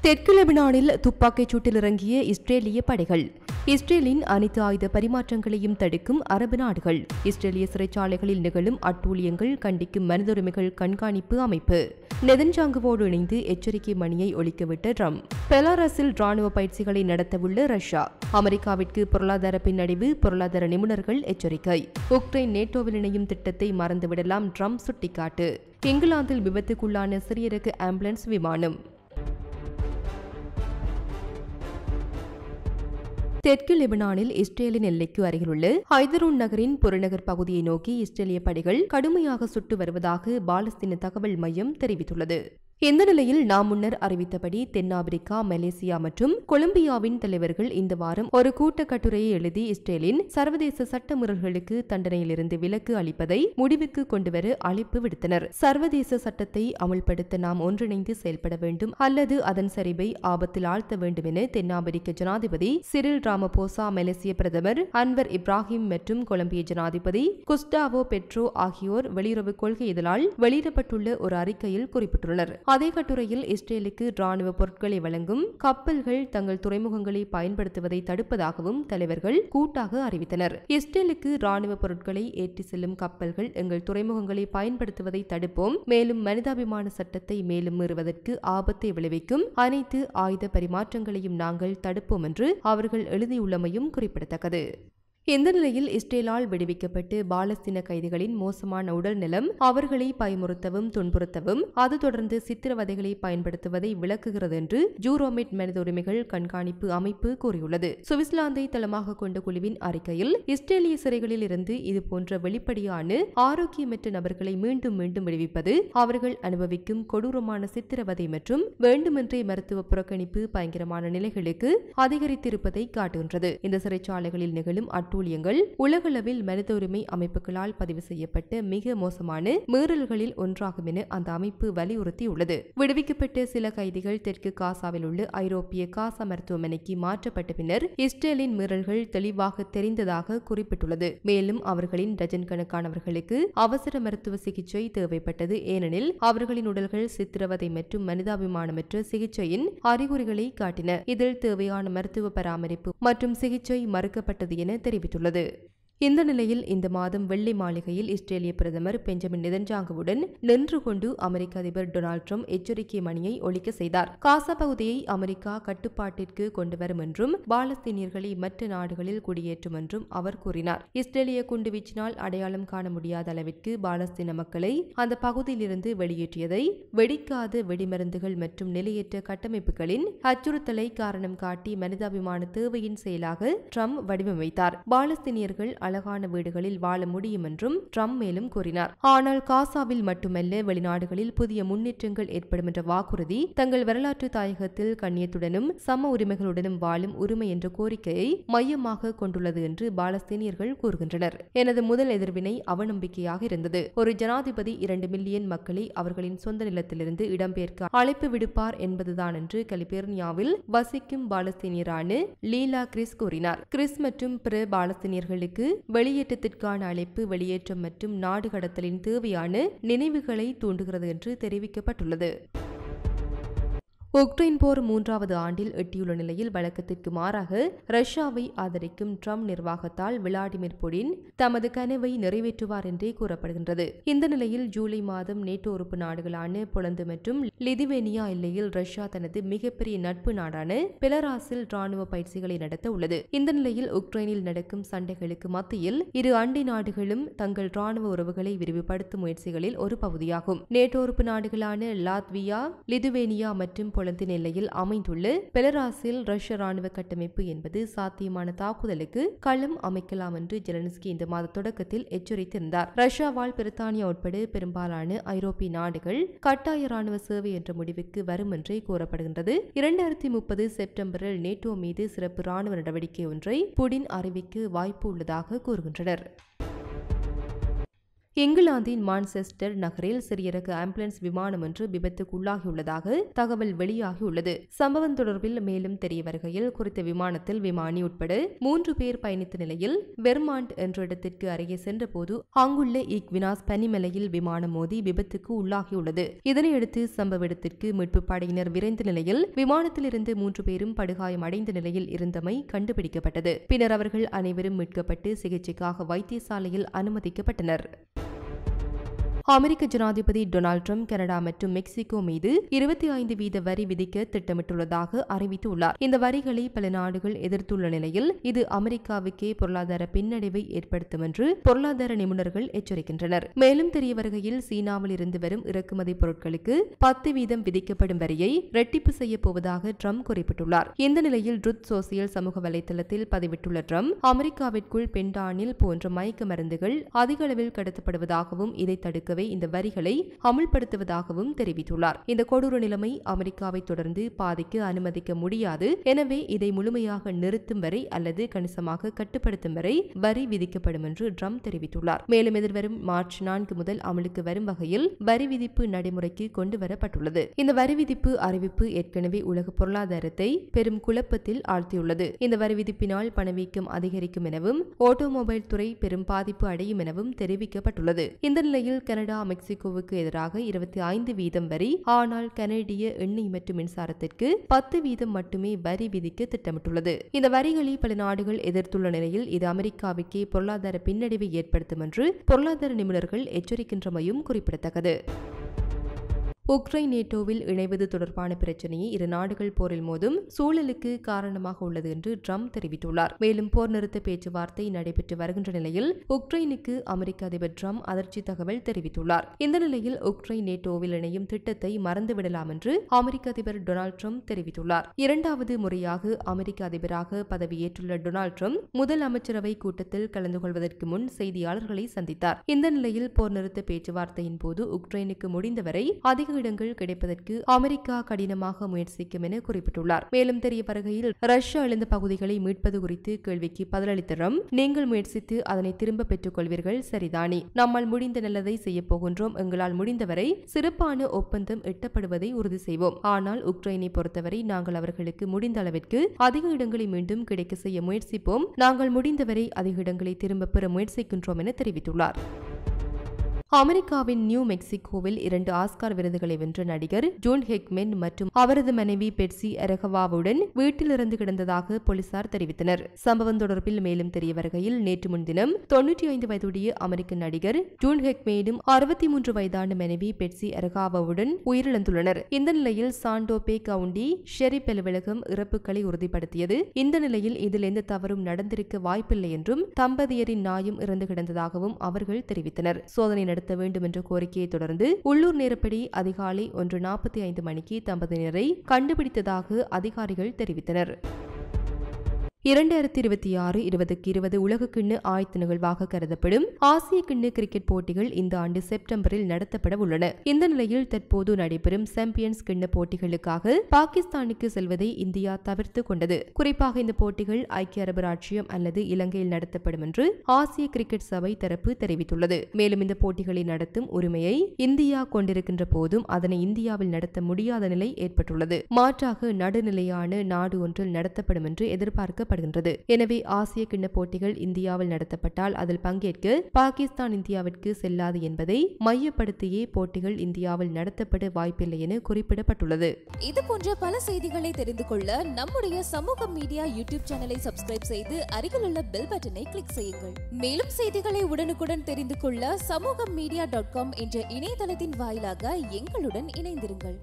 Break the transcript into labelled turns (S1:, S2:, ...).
S1: தெற்கு லெபனானில் துப்பாக்கிச் சூட்டில் இறங்கிய இஸ்ரேலிய படைகள். இஸ்ரேலின் அனைத்து ஆயுத பரிமாற்றங்களையும் தடுக்கும் அரபு நாடுகள். இஸ்ரேலிய சிறைச்சாலைகளில் நிகழும் அட்டூழியங்கள் கண்டிக்கும் மனித உரிமைகள் கண்காணிப்பு அமைப்பு. நெதன்யாகுவோடு இணைந்து எச்சரிக்கை மணியை ஒலிக்கவிட்ட ட்ரம்ப். பெலாரஸில் ராணுவ பயிற்சிகளை நடத்தவுள்ள ரஷ்யா. அமெரிக்காவிற்கு பொருளாதார பின்னடைவு, பொருளாதார நிபுணர்கள் எச்சரிக்கை. உக்ரைன் நேட்டோவில் இணையும் திட்டத்தை மறந்துவிடலாம், ட்ரம்ப் சுட்டிக்காட்டு. இங்கிலாந்தில் விபத்துக்குள்ளான சிறிய ரக ஆம்புலன்ஸ் விமானம். தெற்கு லெபனானில் இஸ்ரேலின் எல்லைக்கு அருகிலுள்ள ஹைதரூன் நகரின் புறநகர் பகுதியை நோக்கி இஸ்ரேலிய படைகள் கடுமையாக சுட்டு வருவதாக பாலஸ்தீன தகவல் மையம் தெரிவித்துள்ளது. இந்த நிலையில் நாம் முன்னர் அறிவித்தபடி தென்னாப்பிரிக்கா, மலேசியா மற்றும் கொலம்பியாவின் தலைவர்கள் இந்த வாரம் ஒரு கூட்ட கட்டுரையை எழுதி இஸ்ரேலின் சர்வதேச சட்ட மீறல்களுக்கு தண்டனையிலிருந்து விலக்கு அளிப்பதை முடிவுக்கு கொண்டுவர அழைப்பு விடுத்தனர். சர்வதேச சட்டத்தை அமல்படுத்த நாம் ஒன்றிணைந்து செயல்பட வேண்டும் அல்லது அதன் சரிவை ஆபத்தில் ஆழ்த்த வேண்டும் என தென்னாப்பிரிக்க ஜனாதிபதி சிரில் ராமபோசா, மலேசிய பிரதமர் அன்வர் இப்ராஹிம் மற்றும் கொலம்பிய ஜனாதிபதி குஸ்டாவோ பெட்ரோ ஆகியோர் வெளியுறவு கொள்கை இதழால் வெளியிடப்பட்டுள்ள ஒரு அறிக்கையில் குறிப்பிட்டுள்ளனர். அதே கட்டுரையில் இஸ்ரேலுக்கு ராணுவ பொருட்களை வழங்கும் கப்பல்கள் தங்கள் துறைமுகங்களை பயன்படுத்துவதை தடுப்பதாகவும் தலைவர்கள் கூட்டாக அறிவித்தனர். இஸ்ரேலுக்கு ராணுவ பொருட்களை ஏற்றி செல்லும் கப்பல்கள் எங்கள் துறைமுகங்களை பயன்படுத்துவதை தடுப்போம், மேலும் மனிதாபிமான சட்டத்தை மேலும் மீறுவதற்கு ஆபத்தை விளைவிக்கும் அனைத்து ஆயுத பரிமாற்றங்களையும் நாங்கள் தடுப்போம் என்று அவர்கள் எழுதியுள்ளமையும் குறிப்பிடத்தக்கது. இந்த நிலையில் இஸ்ரேலால் விடுவிக்கப்பட்டு பாலஸ்தீன கைதிகளின் மோசமான உடல் நலம் அவர்களை பயமுறுத்தவும் துன்புறுத்தவும் அது தொடர்ந்து சித்திரவதைகளை பயன்படுத்துவதை விளக்குகிறது என்று ஜூரோமெட் மனித உரிமைகள் கண்காணிப்பு அமைப்பு கூறியுள்ளது. சுவிட்சர்லாந்தை தளமாக கொண்ட குழுவின் அறிக்கையில் இஸ்ரேலிய சிறைகளில் இருந்து இதுபோன்ற வெளிப்படையான ஆரோக்கியமற்ற நபர்களை மீண்டும் மீண்டும் விடுவிப்பது, அவர்கள் அனுபவிக்கும் கொடூரமான சித்திரவதை மற்றும் வேண்டுமென்றே மருத்துவ புறக்கணிப்பு பயங்கரமான நிலைகளுக்கு அதிகரித்திருப்பதை காட்டுகின்றது. இந்த சிறைச்சாலைகளில் நிகழும் அட்டூழியங்கள் உலகளவில் மனித உரிமை அமைப்புகளால் பதிவு செய்யப்பட்ட மிக மோசமான மீறல்களில் ஒன்றாகும் என அந்த அமைப்பு வலியுறுத்தியுள்ளது. விடுவிக்கப்பட்ட சில கைதிகள் தெற்கு காசாவில் உள்ள ஐரோப்பிய காசா மருத்துவமனைக்கு மாற்றப்பட்ட பின்னர் இஸ்ரேலின் மீறல்கள் தெளிவாக தெரிந்ததாக குறிப்பிட்டுள்ளது. மேலும் அவர்களின் டஜன் கணக்கானவர்களுக்கு அவசர மருத்துவ சிகிச்சை தேவைப்பட்டது, ஏனெனில் அவர்களின் உடல்கள் சித்திரவதை மற்றும் மனிதாபிமானமற்ற சிகிச்சையின் அறிகுறிகளை காட்டின. இதில் தேவையான மருத்துவ பராமரிப்பு மற்றும் சிகிச்சை மறுக்கப்பட்டது என தெரிவித்துள்ளது. இந்த நிலையில் இந்த மாதம் வெள்ளை மாளிகையில் இஸ்ரேலிய பிரதமர் பெஞ்சமின் நெதன்யாகுவுடன் நின்று கொண்டு அமெரிக்க அதிபர் டொனால்ட் ட்ரம்ப் எச்சரிக்கை மணியை ஒலிக்க செய்தார். காசா பகுதியை அமெரிக்கா கட்டுப்பாட்டிற்கு கொண்டு வரும் என்றும் பாலஸ்தீனியர்களை மற்ற நாடுகளில் குடியேற்றும் என்றும் அவர் கூறினார். இஸ்ரேலிய குண்டுவீச்சினால் அடையாளம் காண முடியாத அளவிற்கு பாலஸ்தீன மக்களை அந்த பகுதியிலிருந்து வெளியேற்றியதை வெடிக்காத வெடிமருந்துகள் மற்றும் நிலையற்ற கட்டமைப்புகளின் அச்சுறுத்தலை காரணம் காட்டி மனிதாபிமான தேவையின் செயலாக ட்ரம்ப் வடிவமைத்தார். பாலஸ்தீனியர்கள் அழகான வீடுகளில் வாழ முடியும் என்றும் ட்ரம்ப் மேலும் கூறினார். ஆனால் காசாவில் மட்டுமல்ல, வெளிநாடுகளில் புதிய முன்னேற்றங்கள் ஏற்படும் என்ற வாக்குறுதி தங்கள் வரலாற்று தாயகத்தில் கண்ணியத்துடனும் சம உரிமைகளுடனும் வாழும் உரிமை என்ற கோரிக்கையை மையமாக கொண்டுள்ளது என்று பாலஸ்தீனியர்கள் கூறுகின்றனர். எனது முதல் எதிர்வினை அவநம்பிக்கையாக இருந்தது. ஒரு ஜனாதிபதி 2 மில்லியன் மக்களை அவர்களின் சொந்த நிலத்திலிருந்து இடம்பெயர்க்க அழைப்பு விடுப்பார் என்பதுதான் என்று கலிபோர்னியாவில் வசிக்கும் பாலஸ்தீனியரான லீலா கிறிஸ் கூறினார். கிறிஸ் மற்றும் பிற பாலஸ்தீனியர்களுக்கு வெளியேற்றத்திற்கான அழைப்பு வெளியேற்றம் மற்றும் நாடு கடத்தலின் தேவையான நினைவுகளை தூண்டுகிறது என்று தெரிவிக்கப்பட்டுள்ளது. உக்ரைன் போர் 3வது ஆண்டில் எட்டியுள்ள நிலையில் வழக்கத்திற்கு மாறாக ரஷ்யாவை ஆதரிக்கும் ட்ரம்ப் நிர்வாகத்தால் விளாடிமிர் புடின் தமது கனவை நிறைவேற்றுவார் என்றே கூறப்படுகின்றது. இந்த நிலையில் ஜூலை மாதம் நேட்டோ உறுப்பு நாடுகளான போலந்து மற்றும் லிதுவேனியா எல்லையில் ரஷ்யா தனது மிகப்பெரிய நட்பு நாடான பெலாரஸில் ராணுவ பயிற்சிகளை நடத்த உள்ளது. இந்த நிலையில் உக்ரைனில் நடக்கும் சண்டைகளுக்கு மத்தியில் இரு அண்டை நாடுகளும் தங்கள் ராணுவ உறவுகளை விரிவுபடுத்தும் முயற்சிகளில் ஒரு பகுதியாகும். நேட்டோ உறுப்பு நாடுகளான லாத்வியா, லிதுவேனியா மற்றும் போலந்தின் எல்லையில் அமைந்துள்ள பெலாரஸில் ரஷ்ய ராணுவ கட்டமைப்பு என்பது சாத்தியமான தாக்குதலுக்கு களம் அமைக்கலாம் என்று ஜெலன்ஸ்கி இந்த மாத தொடக்கத்தில் எச்சரித்திருந்தார். ரஷ்யாவால் பிரித்தானியா உட்பட பெரும்பாலான ஐரோப்பிய நாடுகள் கட்டாய ராணுவ சேவை என்ற முடிவுக்கு வரும் என்றே கூறப்படுகின்றது. 2030 செப்டம்பரில் நேட்டோ மீது சிறப்பு ராணுவ நடவடிக்கை ஒன்றை புடின் அறிவிக்க வாய்ப்பு உள்ளதாக கூறுகின்றனர். இங்கிலாந்தின் மான்செஸ்டர் நகரில் சிறிய ரக ஆம்புலன்ஸ் விமானம் ஒன்று விபத்துக்குள்ளாகியுள்ளதாக தகவல் வெளியாகியுள்ளது. சம்பவம் தொடர்பில் மேலும் தெரிய வருகையில் குறித்த விமானத்தில் விமானி உட்பட 3 பேர் பயணித்த நிலையில் வெர்மாண்ட் என்ற இடத்திற்கு அருகே சென்றபோது அங்குள்ள ஈக்வினாஸ் பனிமலையில் விமானம் மோதி விபத்துக்கு உள்ளாகியுள்ளது. இதனையடுத்து சம்பவ இடத்திற்கு மீட்பு படையினர் விரைந்த நிலையில் விமானத்தில் இருந்து 3 பேரும் படுகாயம் அடைந்த நிலையில் இருந்தமை கண்டுபிடிக்கப்பட்டது. பின்னர் அவர்கள் அனைவரும் மீட்கப்பட்டு சிகிச்சைக்காக வைத்தியசாலையில் அனுமதிக்கப்பட்டனர். அமெரிக்க ஜனாதிபதி டொனால்ட் ட்ரம்ப் கனடா மற்றும் மெக்சிகோ மீது 25% வரி விதிக்க திட்டமிட்டுள்ளதாக அறிவித்துள்ளார். இந்த வரிகளை பல நாடுகள் எதிர்த்துள்ள நிலையில் இது அமெரிக்காவுக்கே பொருளாதார பின்னடைவை ஏற்படுத்தும் என்று பொருளாதார நிபுணர்கள் எச்சரிக்கின்றனர். மேலும் தெரிய வருகையில் சீனாவில் இருந்து வரும் இறக்குமதி பொருட்களுக்கு 10% விதிக்கப்படும் வரியை இரட்டிப்பு செய்யப் போவதாக ட்ரம்ப் குறிப்பிட்டுள்ளார். இந்த நிலையில் ட்ரூத் சோசியல் சமூக வலைதளத்தில் பதிவிட்டுள்ள ட்ரம்ப் அமெரிக்காவிற்குள் பென்டானில் போன்ற மயக்க மருந்துகள் அதிக அளவில் கடத்தப்படுவதாகவும் இதை தடுக்கவே இந்த வரிகளை அமுல்படுத்துவதாகவும் தெரிவித்துள்ளார். இந்த கொடூர நிலைமை அமெரிக்காவை தொடர்ந்து பாதிக்க அனுமதிக்க முடியாது. எனவே இதை முழுமையாக நிறுத்தும் வரை அல்லது கணிசமாக கட்டுப்படுத்தும் வரை வரி விதிக்கப்படும் என்று ட்ரம்ப் தெரிவித்துள்ளார். மேலும் எதிர்வரும் மார்ச் 4 முதல் அமலுக்கு வரும் வகையில் வரி விதிப்பு நடைமுறைக்கு கொண்டு வரப்பட்டுள்ளது. இந்த வரி விதிப்பு அறிவிப்பு ஏற்கனவே உலக பொருளாதாரத்தை பெரும் குழப்பத்தில் ஆழ்த்தியுள்ளது. இந்த வரி விதிப்பினால் பணவீக்கம் அதிகரிக்கும் எனவும் ஆட்டோமொபைல் துறை பெரும் பாதிப்பு அடையும் எனவும் தெரிவிக்கப்பட்டுள்ளது. இந்த நிலையில் கனடா மெக்சிகோவுக்கு எதிராக 25% வரி, ஆனால் கனடிய எண்ணெய் மற்றும் மின்சாரத்திற்கு 10% மட்டுமே வரி விதிக்க திட்டமிட்டுள்ளது. இந்த வரிகளை பல நாடுகள் எதிர்த்துள்ள நிலையில் இது அமெரிக்காவுக்கே பொருளாதார பின்னடைவை ஏற்படுத்தும் என்று பொருளாதார நிபுணர்கள் எச்சரிக்கின்றமையும் குறிப்பிடத்தக்கது. உக்ரைன் நேட்டோவில் இணைவது தொடர்பான பிரச்சனையை இரு நாடுகள் போரில் மோதும் சூழலுக்கு காரணமாக உள்ளது என்று ட்ரம்ப் தெரிவித்துள்ளார். மேலும் போர் நிறுத்த பேச்சுவார்த்தை நடைபெற்று வருகின்ற நிலையில் உக்ரைனுக்கு அமெரிக்க அதிபர் ட்ரம்ப் அதிர்ச்சி தகவல் தெரிவித்துள்ளார். இந்த நிலையில் உக்ரைன் நேட்டோவில் இணையும் திட்டத்தை மறந்துவிடலாம் என்று அமெரிக்க அதிபர் டொனால்ட் ட்ரம்ப் தெரிவித்துள்ளார். 2வது முறையாக அமெரிக்க அதிபராக பதவியேற்றுள்ள டொனால்ட் ட்ரம்ப் முதல் அமைச்சரவை கூட்டத்தில் கலந்து கொள்வதற்கு முன் செய்தியாளர்களை சந்தித்தார். இந்த நிலையில் போர் நிறுத்த பேச்சுவார்த்தையின் போது உக்ரைனுக்கு முடிந்தவரை அதிக இடங்கள் கிடைப்பதற்கு அமெரிக்கா கடினமாக முயற்சிக்கும் என குறிப்பிட்டுள்ளார். மேலும் தெரிய வருகையில் ரஷ்யா இழந்த பகுதிகளை மீட்பது குறித்து கேள்விக்கு பதிலளித்த ட்ரம்ப், நீங்கள் முயற்சித்து அதனை திரும்ப பெற்றுக் கொள்வீர்கள், சரிதானே? நம்மால் முடிந்த நல்லதை செய்ய போகின்றோம். எங்களால் முடிந்தவரை சிறப்பான ஒப்பந்தம் எட்டப்படுவதை உறுதி செய்வோம். ஆனால் உக்ரைனை பொறுத்தவரை நாங்கள் அவர்களுக்கு முடிந்த அளவிற்கு அதிக இடங்களை மீண்டும் கிடைக்க செய்ய முயற்சிப்போம். நாங்கள் முடிந்தவரை அதிக இடங்களை திரும்ப பெற முயற்சிக்கின்றோம் என தெரிவித்துள்ளார். அமெரிக்காவின் நியூ மெக்சிகோவில் 2 ஆஸ்கார் விருதுகளை வென்ற நடிகர் ஜூன் ஹெக்மென் மற்றும் அவரது மனைவி பெட்சி எரகவாவுடன் வீட்டிலிருந்து கிடந்ததாக போலீசார் தெரிவித்தனர். சம்பவம் தொடர்பில் மேலும் தெரிய வருகையில் நேற்று முன்தினம் 95 வயதுடைய அமெரிக்க நடிகர் ஜூன் ஹெக்மேனும் 63 வயதான மனைவி பெட்சி எரகாவாவுடன் உயிரிழந்துள்ளனர். இந்த நிலையில் சாண்டோபே கவுண்டி ஷெரிப் அலுவலகம் இறப்புகளை உறுதிப்படுத்தியது. இந்த நிலையில் இதில் எந்த தவறும் நடந்திருக்க வாய்ப்பில்லை என்றும் தம்பதியரின் நாயும் இறந்து கிடந்ததாகவும் அவர்கள் தெரிவித்தனர். சோதனை நடத்த வேண்டும் என்ற கோரிக்கையை தொடர்ந்து உள்ளூர் நேரப்படி அதிகாலை 1:45 மணிக்கு தம்பதியினரை கண்டுபிடித்ததாக அதிகாரிகள் தெரிவித்தனர். 2026-2020 உலகக்கிண்ண ஆயத்த நிகழ்வாக கருதப்படும் ஆசிய கிண்ண கிரிக்கெட் போட்டிகள் இந்த ஆண்டு செப்டம்பரில் நடத்தப்பட உள்ளன. இந்த நிலையில் தற்போது நடைபெறும் சாம்பியன்ஸ் கிண்ண போட்டிகளுக்காக பாகிஸ்தானுக்கு செல்வதை இந்தியா தவிர்த்து கொண்டது. குறிப்பாக இந்த போட்டிகள் ஐக்கிய அரபு ராச்சியம் அல்லது இலங்கையில் நடத்தப்படும் என்று ஆசிய கிரிக்கெட் சபை தரப்பு தெரிவித்துள்ளது. மேலும் இந்த போட்டிகளை நடத்தும் உரிமையை இந்தியா கொண்டிருக்கின்ற போதும் அதனை இந்தியாவில் நடத்த முடியாத நிலை ஏற்பட்டுள்ளது. மாற்றாக நடுநிலையான நாடு ஒன்றில் நடத்தப்படும் என்று எதிர்பார்க்க. எனவே ஆசிய கிண்ண போட்டிகள் இந்தியாவில் நடத்தப்பட்டால் அதில் பங்கேற்க பாகிஸ்தான் இந்தியாவிற்கு செல்லாது என்பதை மையப்படுத்தியே போட்டிகள் இந்தியாவில் நடத்தப்பட வாய்ப்பில்லை என குறிப்பிடப்பட்டுள்ளது.
S2: இது போன்ற பல செய்திகளை தெரிந்து கொள்ள நம்முடைய சமூக மீடியா யூடியூப் சேனலை சப்ஸ்கிரைப் செய்து அருகில் உள்ள பெல் பட்டனை கிளிக் செய்யுங்கள். மேலும் செய்திகளை உடனுக்குடன் தெரிந்து கொள்ள சமூகமீடியா.com என்ற இணையதளத்தின் வாயிலாக எங்களுடன் இணைந்திருங்கள்.